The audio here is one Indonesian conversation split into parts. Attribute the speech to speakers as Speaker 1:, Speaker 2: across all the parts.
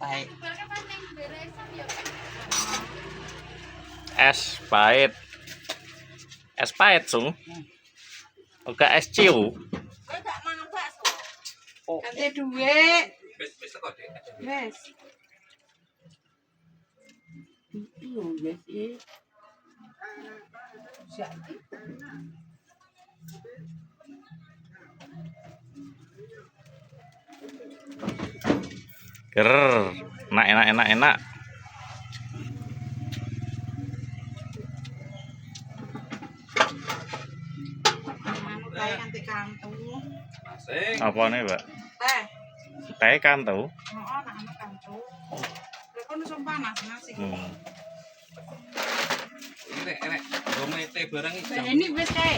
Speaker 1: Pahit.
Speaker 2: Es pahit. Es pahit, Sung. Uga es ciu.
Speaker 1: Kowe gak mangan bakso.
Speaker 2: Oh.
Speaker 1: Ganti dhuwit.
Speaker 3: Wis teko, Dik.
Speaker 1: Wes. Iya, wes iki. Jadi.
Speaker 2: Ger, enak.
Speaker 1: Manut kae kanthi kantu.
Speaker 3: Asing.
Speaker 2: Apa nih, Mbak?
Speaker 1: Teh.
Speaker 2: Teh kantu.
Speaker 1: Heeh, nak ana kantu. Lek kono sing panas nasi.
Speaker 3: Ini enek gomete barang iki.
Speaker 1: Mbak ini wis kae.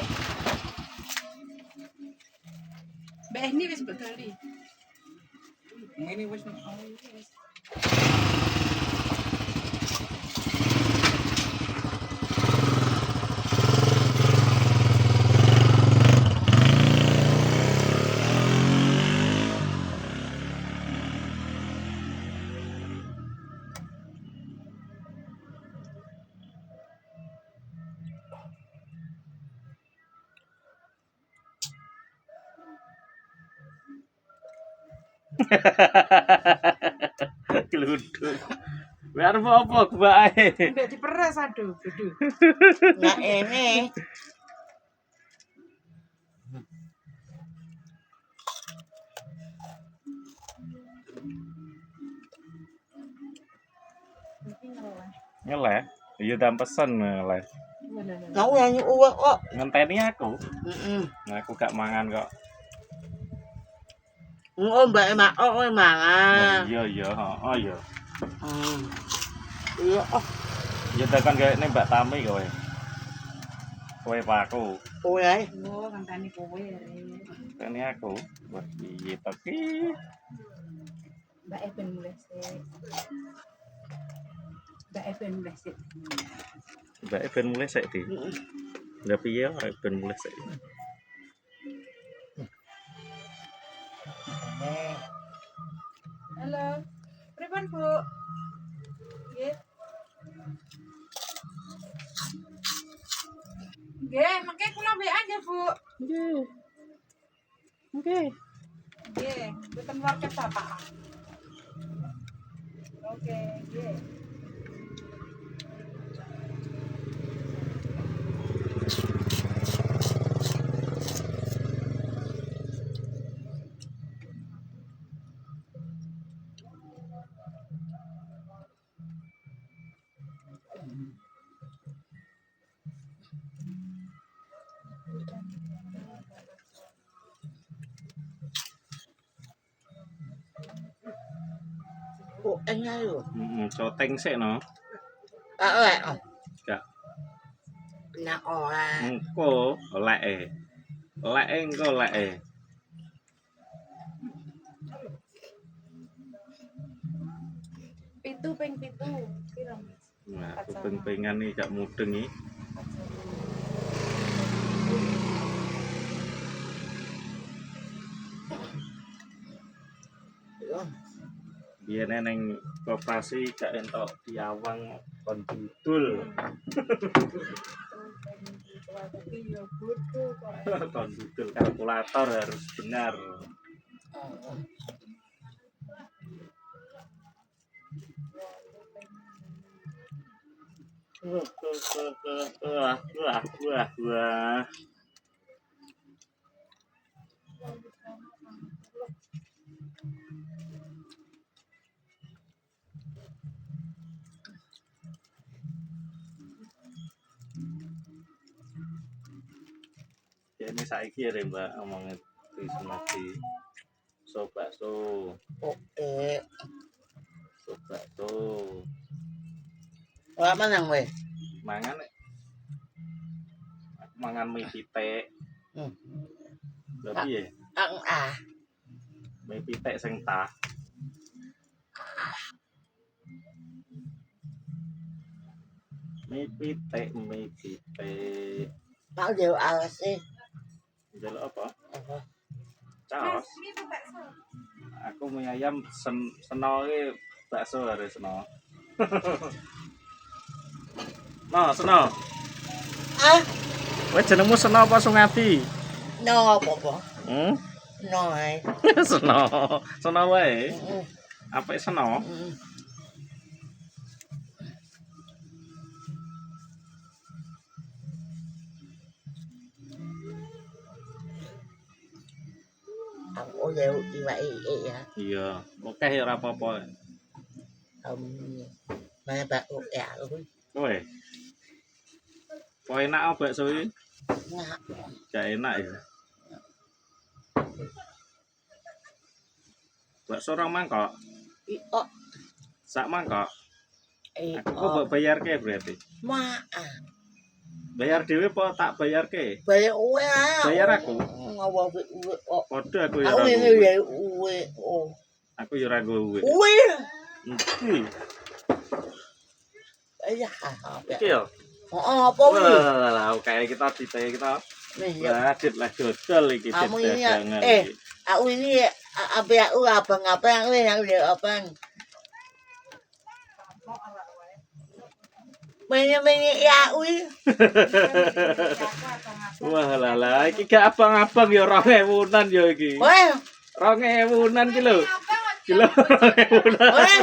Speaker 1: Mbak ini wis begali.
Speaker 3: Ini wis.
Speaker 2: Gluduk. Biar apa bae.
Speaker 1: Mbak diperes aduh, dudu.
Speaker 4: Nah ini
Speaker 2: Nyeleh. Iya dan pesen nyeleh.
Speaker 4: kau yang uang kok.
Speaker 2: Ngenteni aku.
Speaker 4: Heeh.
Speaker 2: Aku gak mangan kok.
Speaker 4: Oh mbak emak oh mangan.
Speaker 2: Iya, oh iya.
Speaker 4: Iya oh
Speaker 2: Ya tekan gawe ning Mbak Tami kowe. Kowe paku.
Speaker 4: kowe ae.
Speaker 1: Oh, kantani kowe.
Speaker 2: Ngenteni aku. Wah, piye to ki?
Speaker 1: Mbak Eben mulai sik. Mbak Eben mulai sik.
Speaker 2: Mbak ben mulai sik di. Lah piye ben mulai sik.
Speaker 1: Halo. Pripun, Bu? Nggih. Nggih, mengke kula WA nggih, Bu.
Speaker 4: Nggih. Nggih.
Speaker 1: Nggih, mboten warket Bapak. Oke, nggih.
Speaker 4: Kok enak yo.
Speaker 2: Coteng sik no.
Speaker 4: Tak lek.
Speaker 2: Gak.
Speaker 4: Nak ora.
Speaker 2: Engko leke. Leke engko leke.
Speaker 1: Pitu ping pitu. Piro, Mas?
Speaker 2: Nah, kuping-pingan iki gak mudeng iki.
Speaker 4: Yo.
Speaker 2: Biyen ning koperasi gak entuk diawang kon dudul.
Speaker 1: Tapi yo bodoh kok.
Speaker 2: Kon dudul kalkulator harus benar. Wah. Ya ini saiki ya Mbak ngomongin Trisnati. Bakso.
Speaker 4: Oke.
Speaker 2: Bakso.
Speaker 4: Ora menang weh.
Speaker 2: Mangan aku mangan mie pitik. Lha piye? Mie pitik sing tah. Mie pitik.
Speaker 4: Tak jauh alas sih.
Speaker 2: Njaluk apa?
Speaker 4: Apa?
Speaker 2: Caos.
Speaker 1: Mas, itu bakso.
Speaker 2: Aku mie ayam seno iki bakso are seno. No, seno.
Speaker 4: Ah,
Speaker 2: Kowe jenengmu Seno apa Sungadi?
Speaker 4: no apa-apa.
Speaker 2: Hmm?
Speaker 4: No ae.
Speaker 2: Seno. Seno wae.
Speaker 4: Heeh.
Speaker 2: Apik Seno.
Speaker 4: Heeh. Aku lewat diwai ya.
Speaker 2: Iya, oke ya ora apa-apa.
Speaker 4: Mana bakso ya aku.
Speaker 2: Kowe. Kok enak apa bakso iki?
Speaker 4: Nah,
Speaker 2: Gak enak ya. Bakso rong mangkok,
Speaker 4: iyo
Speaker 2: sak mangkok.
Speaker 4: iyo
Speaker 2: Aku kok mbok bayarke berarti.
Speaker 4: maa.
Speaker 2: Bayar dhewe apa tak bayarke?
Speaker 4: Bayar uwe ae.
Speaker 2: Bayar aku.
Speaker 4: Ngawa uwe.
Speaker 2: Padha aku ya
Speaker 4: Aku
Speaker 2: ora.
Speaker 4: ini
Speaker 2: nggowe.
Speaker 4: ya uwe. Oh.
Speaker 2: Aku ya ora nggowe.
Speaker 4: Uwe.
Speaker 2: Iki.
Speaker 4: Iya.
Speaker 2: Iki ya.
Speaker 4: Oh, apa uwe?
Speaker 2: Wah, oke kita ditanya kita.
Speaker 4: Iya.
Speaker 2: Lanjut lah dodol iki
Speaker 4: Kamu ini ya,
Speaker 2: dagangan
Speaker 4: eh.
Speaker 2: iki.
Speaker 4: Aku ini apa ya abang-abang ini yang dia abang. Mene ya uwi.
Speaker 2: Wah lah iki gak abang-abang ya 2000-an ya iki.
Speaker 4: Weh,
Speaker 2: 2000-an ki lho. Kilo 2000-an.
Speaker 4: weh.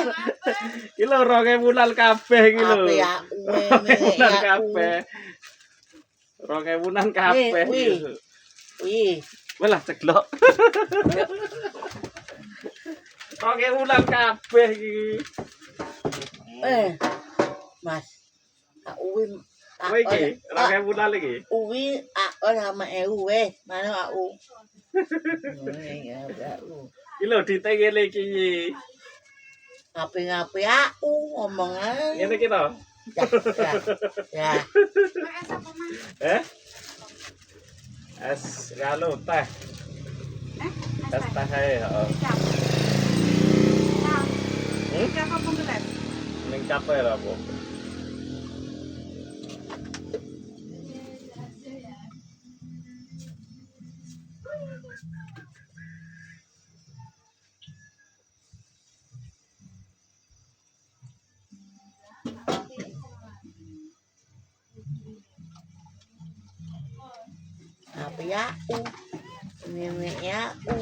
Speaker 2: Kilo 2000-an kabeh iki lho.
Speaker 4: Apa ya uwe mene
Speaker 2: 2000-an
Speaker 4: ya
Speaker 2: kabeh. 2000-an kabeh.
Speaker 4: Wih. Wih.
Speaker 2: Walah ceglok. 2000-an kabeh iki.
Speaker 4: Mas. Uwi.
Speaker 2: Kowe iki 2000-an iki.
Speaker 4: Uwi sama uwe. Mana aku?
Speaker 2: Iki lho ditengene iki.
Speaker 4: Ngapi-ngapi aku ngomong aja.
Speaker 2: Ngene iki to.
Speaker 4: Ya.
Speaker 1: Mas, apa Mas?
Speaker 2: Eh? Es galo teh. Es teh ae, heeh.
Speaker 1: Kecap. Nah,
Speaker 2: Hmm?
Speaker 1: kecap apa gelas?
Speaker 2: Ning capek lah apa.
Speaker 4: Apa ya aku? Nenek ya aku.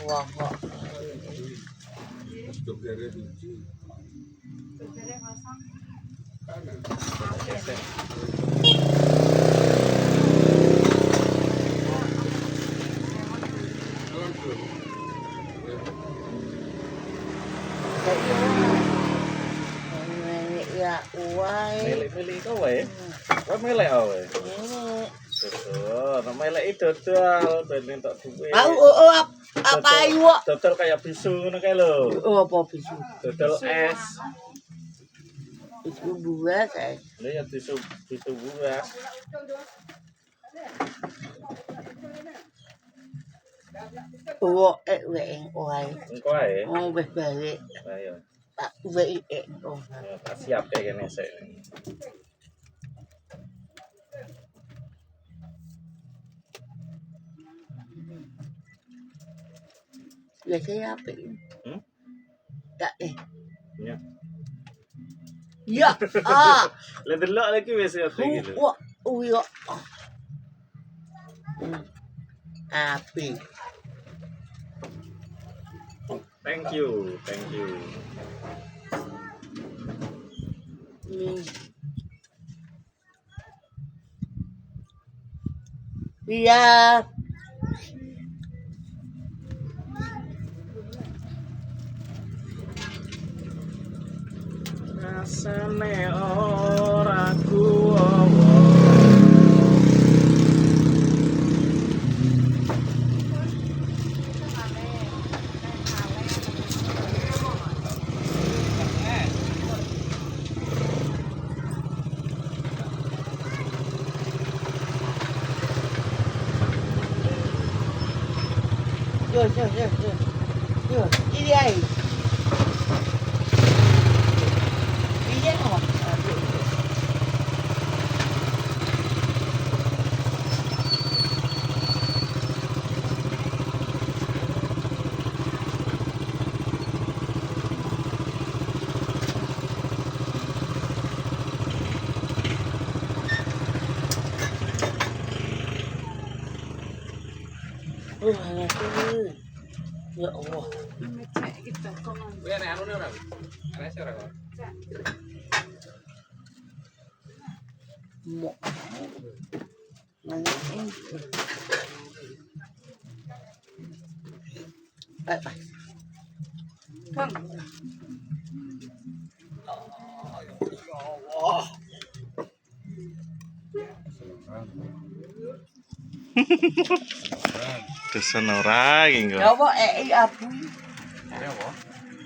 Speaker 4: Wah kok.
Speaker 1: Beberapa kosong.
Speaker 4: Nenek ya uai.
Speaker 2: Milih-milih kowe. Kowe milih kowe.
Speaker 4: Nenek.
Speaker 2: Dodol, milih dodol ben entuk duwe.
Speaker 4: Apa ayu?
Speaker 2: Dodol kayak bisu ngono kae lho.
Speaker 4: Apa bisu?
Speaker 2: Dodol es.
Speaker 4: Bisu buah saya.
Speaker 2: Lha ya bisu buah.
Speaker 4: Oh, weng uai.
Speaker 2: Engko ae.
Speaker 4: Oh, wis balik.
Speaker 2: Ayo.
Speaker 4: Tak weng oh.
Speaker 2: Ya, tak siap deh kene sik.
Speaker 4: Biasanya apa?
Speaker 2: Hmm?
Speaker 4: Tak
Speaker 2: Ya.
Speaker 4: Ya, ah.
Speaker 2: Lah delok lagi wis ya iki lho.
Speaker 4: Wah, ya. Api.
Speaker 2: Thank you, thank you.
Speaker 4: Iya.
Speaker 2: Rasane ora kuwowo.
Speaker 4: Yo. Ini ai. Ini apa? Ya Allah.
Speaker 1: Cek gitu kok.
Speaker 3: Kuwi enek anune ora? Enek sih ora kok.
Speaker 4: Mau. Mana ini?
Speaker 1: Bang,
Speaker 2: Desen ora iki
Speaker 4: Ya
Speaker 2: engko.
Speaker 4: apa abu.
Speaker 3: Ada apa?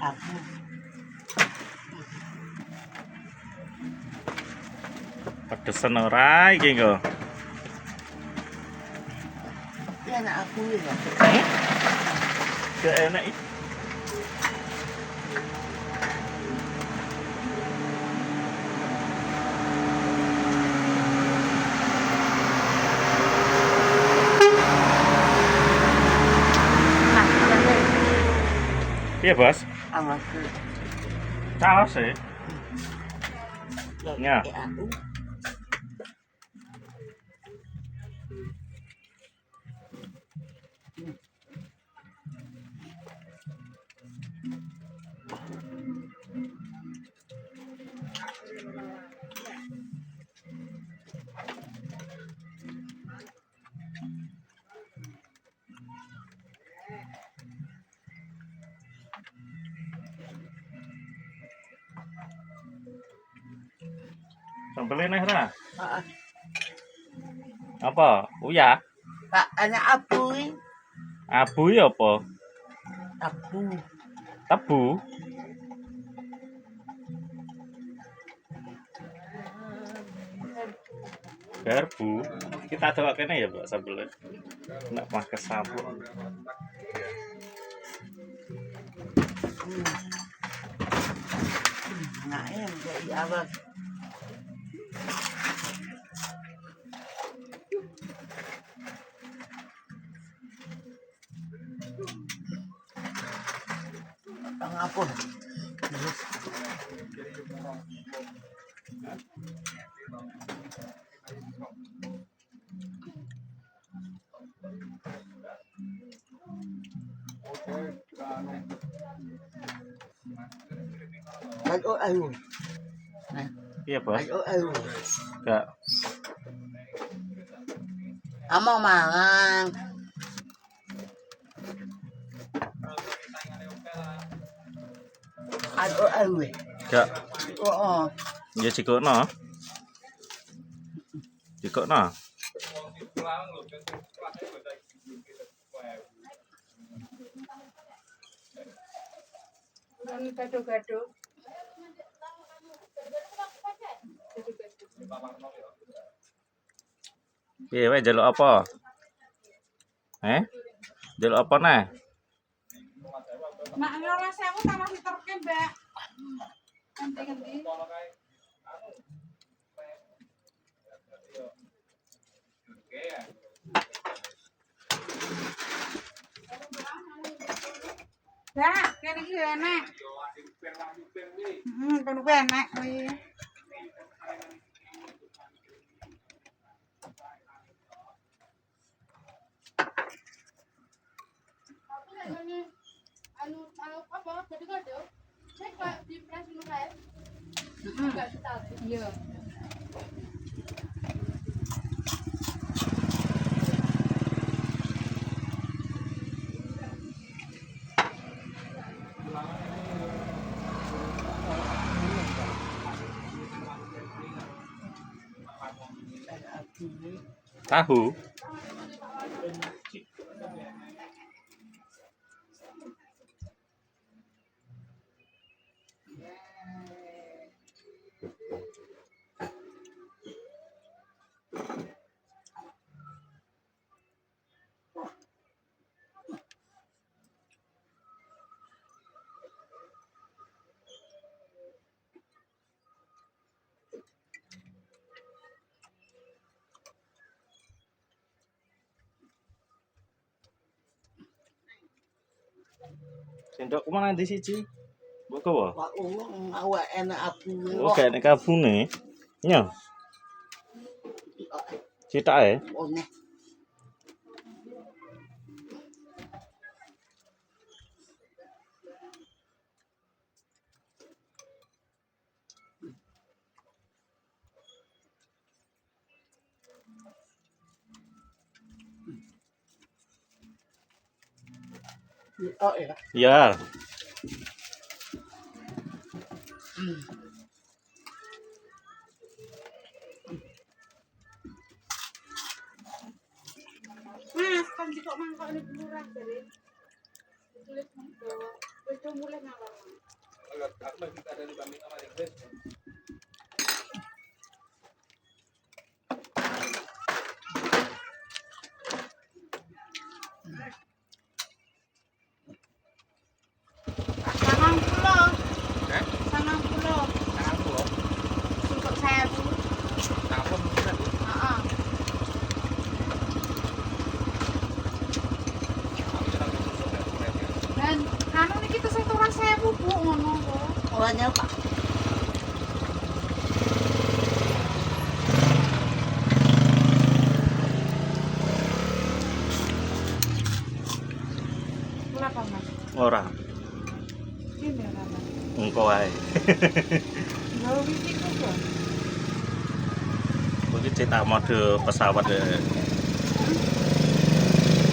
Speaker 4: Abu.
Speaker 2: Pedesen ora iki engko.
Speaker 4: Ini anak abu ya.
Speaker 2: Gak enak iki. Iya, Bos.
Speaker 4: Amat ke.
Speaker 2: Salah sih. Ya.
Speaker 4: Abu.
Speaker 2: Sambelnya nih ra.
Speaker 4: Ah,
Speaker 2: Apa? Uya.
Speaker 4: Pak anak abu.
Speaker 2: Abu ya apa?
Speaker 4: Abu.
Speaker 2: Tebu. Garbu. Kita delok kene ya, Mbak, sambelnya. Nek pakai sabun.
Speaker 4: Nah, yang jadi apa? Pangapun. Ayo ayo.
Speaker 2: Iya, Bos.
Speaker 4: Ayo ayo.
Speaker 2: Gak.
Speaker 4: Amang mangan. Ayo ayo.
Speaker 2: Gak.
Speaker 4: Oh.
Speaker 2: Ya cikokno. Cikokno.
Speaker 1: ini gado-gado.
Speaker 2: Piye wae njaluk apa? Njaluk apa neh?
Speaker 1: Mak ini ora 1000 tambah diterke, Mbak. Nanti-nanti. Dah, kene iki enak. Kono kuwi enak kuwi.
Speaker 5: anu apa gado-gado saya kayak di press dulu kayak nggak ditaruh
Speaker 1: Iya.
Speaker 2: Tahu. Sendok mana di siji? Mbok gawa?
Speaker 4: Pak uang awak enak abu.
Speaker 2: Oh, gak nek kabune. Nya. Citake.
Speaker 4: Oh nih.
Speaker 1: Oh ya.
Speaker 2: Ya.
Speaker 1: Mas, kan jika mangkok ini murah dari tulis mangkok. Itu mulai ngalah.
Speaker 3: Aku masih kita ada di Bami sama Inggris.
Speaker 1: Sangang pulau.
Speaker 3: Eh?
Speaker 1: Sangang pulau.
Speaker 3: Tangan aku loh.
Speaker 1: Untuk saya bu.
Speaker 3: Tangan aku mungkin tadi. Aku jalan ke susu ya, kemarin.
Speaker 1: Dan anu nih kita setoran saya bu ngono kok.
Speaker 4: Orangnya Pak.
Speaker 1: Kenapa mas?
Speaker 2: Ora.
Speaker 1: Ini apa?
Speaker 2: Engko wae.
Speaker 1: Gawe wiki kok kan?
Speaker 2: Kuwi cetak mode pesawat ya.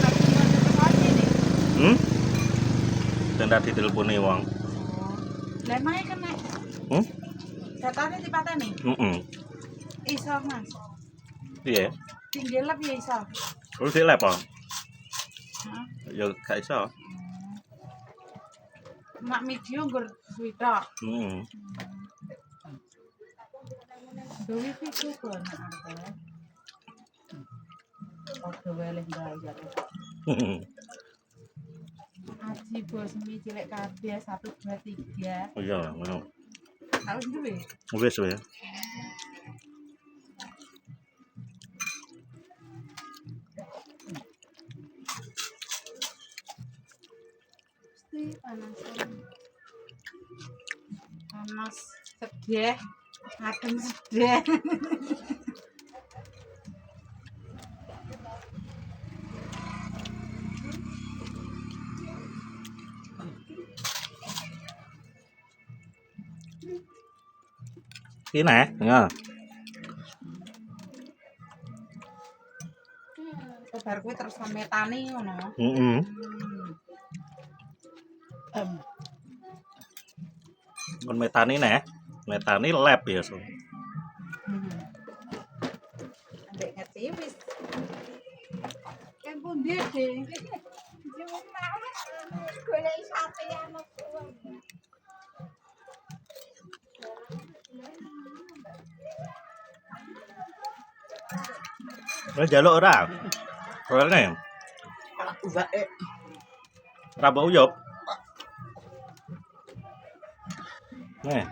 Speaker 1: Tapi masih pesawat ini.
Speaker 2: Dan tadi teleponi wong.
Speaker 1: Lemahnya kena. Datanya dipateni. Iso mas.
Speaker 2: Iya.
Speaker 1: Tinggi lebih ya iso.
Speaker 2: Lu sik lep apa?
Speaker 1: Hah?
Speaker 2: Ya gak iso.
Speaker 1: Mak medium gur suwita. Gawe wiki kok nak apa? Oke weleh bayar. Aji bos mi cilik kabeh 1 2 3.
Speaker 2: Oh iya, ngono.
Speaker 1: Harus duwe.
Speaker 2: Wis ya.
Speaker 1: Mesti panas. Panas sedih. Adem sedih.
Speaker 2: Ini nè, nha.
Speaker 1: Bar kuwi terus metani ngono.
Speaker 2: Kon metani nè. Metani lab ya, so.
Speaker 1: Ambek ngerti wis. Kan pun dia deh.
Speaker 5: Golek sate ana kuwi.
Speaker 2: Nó jaluk ora? Ora ne.
Speaker 4: Bae.
Speaker 2: Ora mbok uyup. Nè.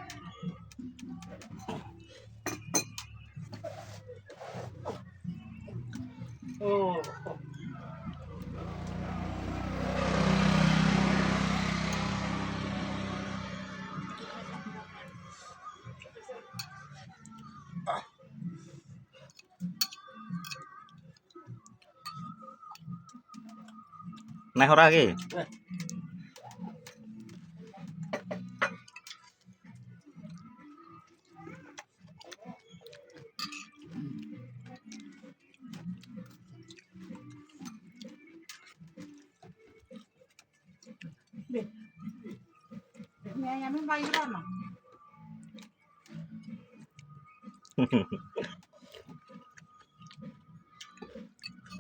Speaker 4: Oh.
Speaker 2: Neh ora iki.
Speaker 1: Ini ayamnya paling rono.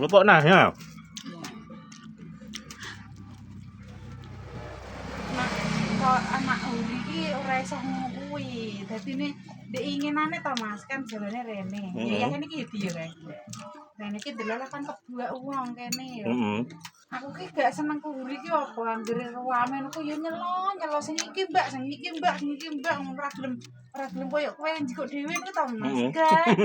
Speaker 2: Lupuk nah ya.
Speaker 1: Anak uli iki ora iso ngono kuwi. Dadine diinginane to Mas kan jarane rene. Ya ini iki dia kae. Rene iki delok kan kebuak wong kene ya. Aku ki gak seneng kuhuri ki apa anggere ruwamen ku ya nyelo sing iki Mbak, sing iki Mbak, sing iki Mbak ora gelem koyo kowe njikuk dhewe ku to Mas. Gak.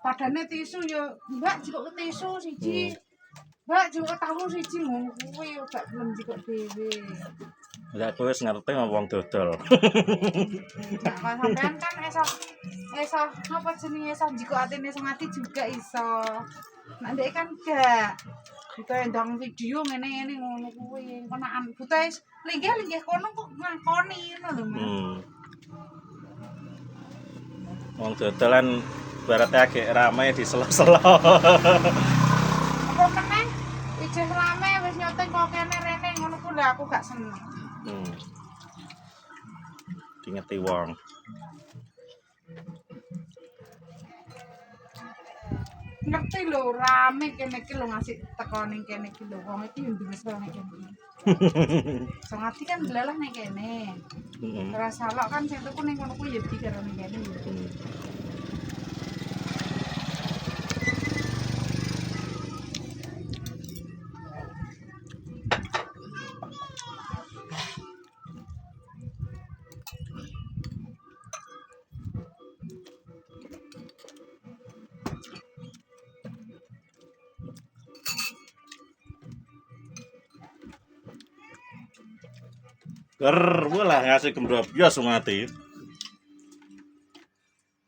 Speaker 1: Padane tisu ya Mbak jikuk tisu siji. Mbak jikuk tahu siji ngono kuwi gak gelem jikuk dhewe.
Speaker 2: Lah kowe wis ngerti wong dodol.
Speaker 1: Nah, sampean kan iso apa jenenge iso jikuk atine sing ati juga iso. Nek ndek kan gak kita ndang video ngene-ngene ngono kuwi. Kenaan buta linggih kono kok ngakoni ngono lho, Mas.
Speaker 2: Wong dodolan berarti agak ramai di sela-sela.
Speaker 1: Apa meneh Jeh rame wis nyoteng kok kene rene ngono ku lha aku gak seneng.
Speaker 2: Dingeti wong.
Speaker 1: Ngerti lho rame kene iki lho ngasih teko ning kene iki lho wong iki yo duwes ning kene. Songati kan belalah ning kene. Ora salok kan sing tuku ning kono ku ya di karo ning kene.
Speaker 2: Ger, lah ngasih kembrobyos mati.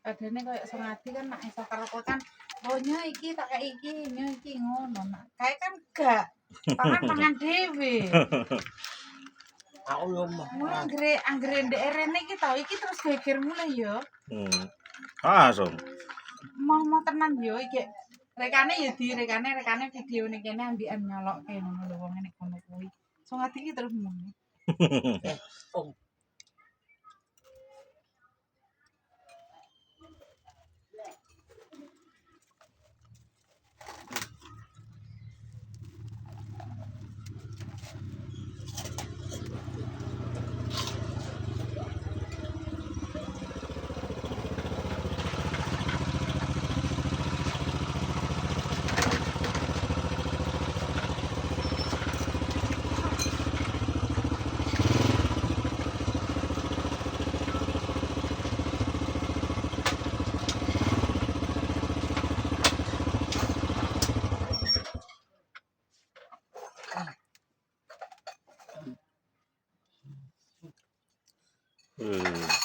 Speaker 1: Adane koyo songati kan nek iso karo kan bonyo iki tak kaya iki, nyo iki ngono. Kae kan gak. Pangan dhewe.
Speaker 4: Aku yo mah.
Speaker 1: Mulai anggere ndek rene iki tau iki terus geger mulai yo.
Speaker 2: Langsung.
Speaker 1: Mau tenan yo iki. Rekane ya rekane video ning kene ambikan nyolokke ngono lho wong nek kono kuwi. Songati iki terus ngono.
Speaker 4: Om.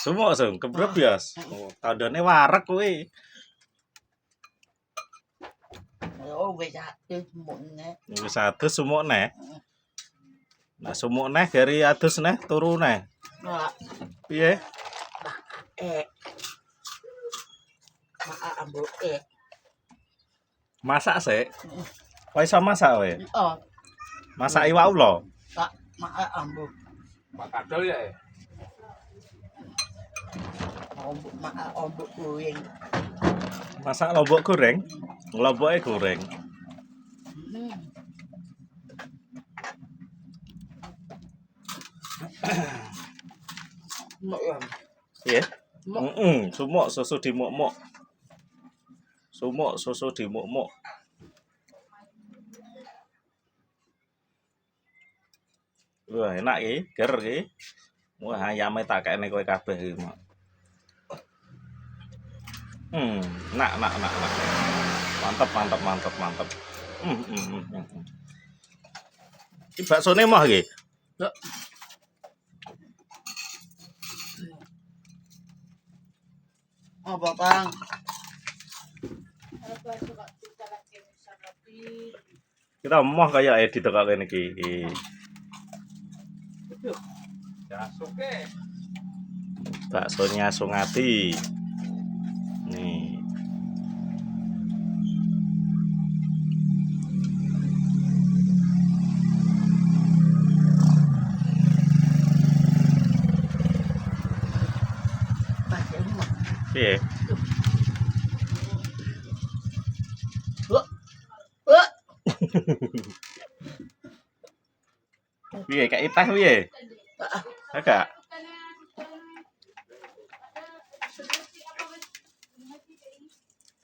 Speaker 2: Semua sing kembrobyos. Tandane wareg kuwi.
Speaker 4: Yo wis adus mune.
Speaker 2: Wis adus sumuk neh. Nah sumuk neh dari adus neh turu neh.
Speaker 4: Nah,
Speaker 2: Piye?
Speaker 4: Ambo
Speaker 2: Masak sik. Kowe iso masak kowe?
Speaker 4: Oh,
Speaker 2: Masak iwak ula.
Speaker 4: tak ambo.
Speaker 3: Pak Kadol ya.
Speaker 4: Ambo goreng.
Speaker 2: Masak lombok goreng. Lomboke goreng.
Speaker 4: Mok ya.
Speaker 2: Piye? Sumuk susu dimuk-muk. Sumuk susu dimuk-muk. Wah, enak iki, ger iki. Wah, ayame tak kene kowe kabeh iki, Mak. Nak. Mantap. Iki baksone mah iki.
Speaker 4: Apa Bang?
Speaker 2: Kita moh kaya edit kok kene iki.
Speaker 3: Jasuke.
Speaker 2: Baksonya Sungati. Nih. Piye? Piye kak itah piye? Agak.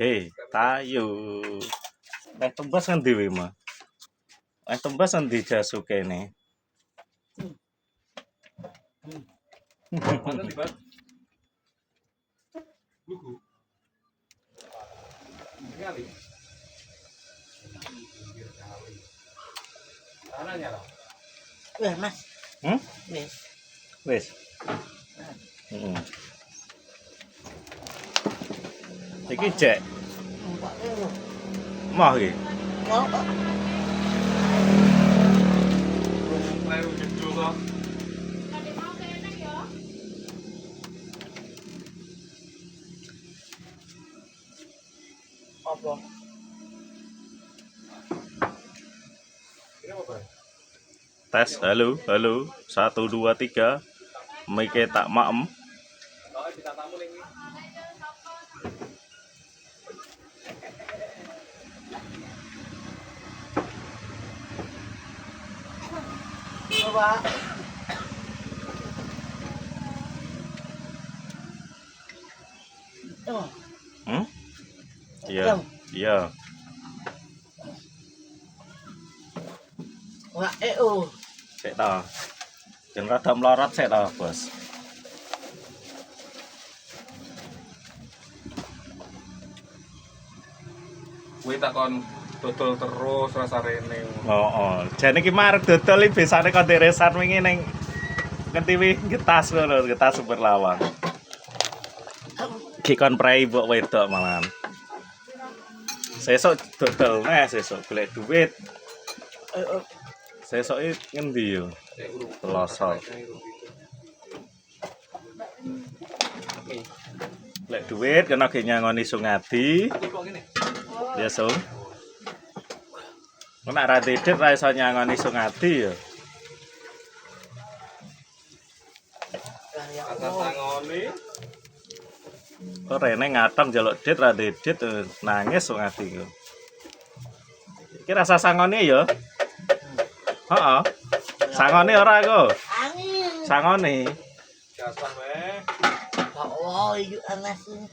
Speaker 2: Hei, tayu. Tembas kan dhewe mah. Tembas kan dijasu kene.
Speaker 3: Mana tiba? Lugu. Kali. Ananya lah.
Speaker 4: Wes, Mas. Wes.
Speaker 2: Wis. Iki cek. Mah iki.
Speaker 4: Mau
Speaker 3: Lalu gitu kok.
Speaker 4: apa?
Speaker 2: Tes, halo, halo. 1 2 3. Mike tak maem.
Speaker 4: Coba. Oh,
Speaker 2: Hmm? Iya, iya.
Speaker 4: wah,
Speaker 2: Sik ta. Jen rada mlorot sik ta, Bos.
Speaker 3: Kuwi takon dodol terus rasa rene.
Speaker 2: Oh. Jane iki marek dodol iki besane kon deresan wingi ning ngendi getas ngono, getas Super Lawang. Ki kon prei mbok wedok malahan. Sesuk dodol neh sesuk golek duit. Sesuk iki ngendi yo? Pelosok. Golek duit kena ge nyangoni Sungadi. Ya, Sung. Nek ra dedet ra iso nyangoni Sungadi ya.
Speaker 3: Kata tangoni.
Speaker 2: Kok rene ngatang njaluk dit ra dedet nangis Sungadi ku. Iki rasa sangone ya? Heeh. Sangone ora kok.
Speaker 4: angin.
Speaker 2: Sangone.
Speaker 3: Jasah wae.
Speaker 4: Oh, yuk anas ini.